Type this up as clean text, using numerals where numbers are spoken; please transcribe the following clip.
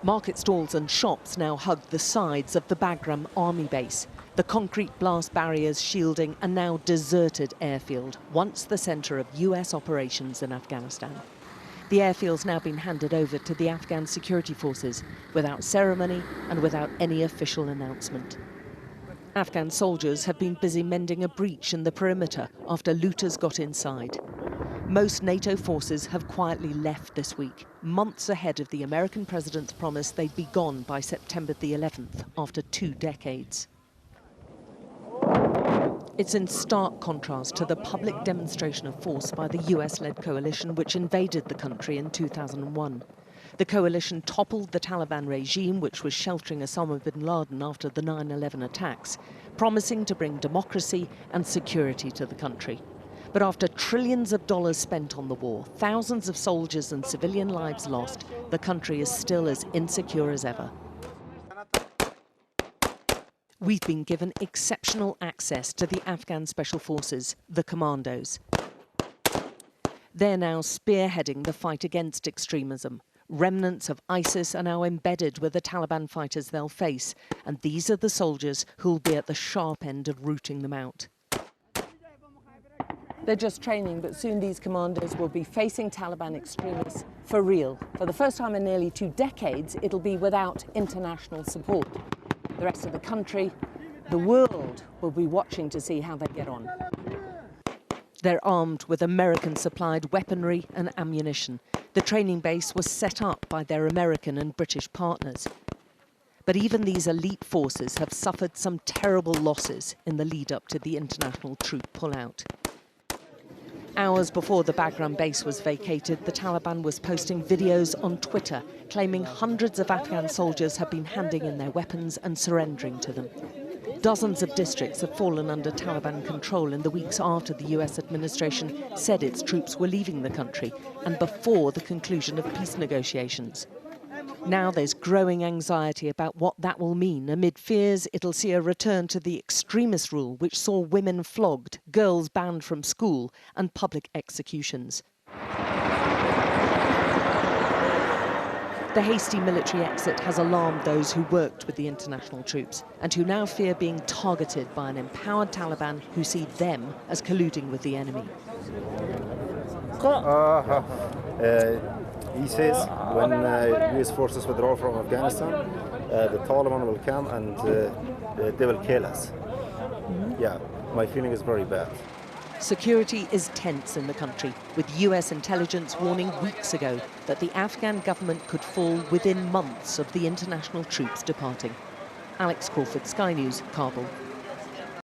Market stalls and shops now hug the sides of the Bagram army base. The concrete blast barriers shielding a now deserted airfield, once the centre of US operations in Afghanistan. The airfield's now been handed over to the Afghan security forces, without ceremony and without any official announcement. Afghan soldiers have been busy mending a breach in the perimeter after looters got inside. Most NATO forces have quietly left this week, months ahead of the American president's promise they'd be gone by September the 11th, after 2 decades. It's in stark contrast to the public demonstration of force by the US-led coalition which invaded the country in 2001. The coalition toppled the Taliban regime, which was sheltering Osama bin Laden after the 9/11 attacks, promising to bring democracy and security to the country. But after trillions of dollars spent on the war, thousands of soldiers and civilian lives lost, the country is still as insecure as ever. We've been given exceptional access to the Afghan Special Forces, the Commandos. They're now spearheading the fight against extremism. Remnants of ISIS are now embedded with the Taliban fighters they'll face, and these are the soldiers who'll be at the sharp end of rooting them out. They're just training, but soon these commandos will be facing Taliban extremists for real. For the first time in nearly 2 decades, it'll be without international support. The rest of the country, the world, will be watching to see how they get on. They're armed with American-supplied weaponry and ammunition. The training base was set up by their American and British partners. But even these elite forces have suffered some terrible losses in the lead-up to the international troop pullout. Hours before the Bagram base was vacated, the Taliban was posting videos on Twitter claiming hundreds of Afghan soldiers have been handing in their weapons and surrendering to them. Dozens of districts have fallen under Taliban control in the weeks after the US administration said its troops were leaving the country and before the conclusion of peace negotiations. Now there's growing anxiety about what that will mean, amid fears it'll see a return to the extremist rule which saw women flogged, girls banned from school and public executions. The hasty military exit has alarmed those who worked with the international troops and who now fear being targeted by an empowered Taliban who see them as colluding with the enemy. He says when US forces withdraw from Afghanistan, the Taliban will come and they will kill us. Yeah, my feeling is very bad. Security is tense in the country, with US intelligence warning weeks ago that the Afghan government could fall within months of the international troops departing. Alex Crawford, Sky News, Kabul.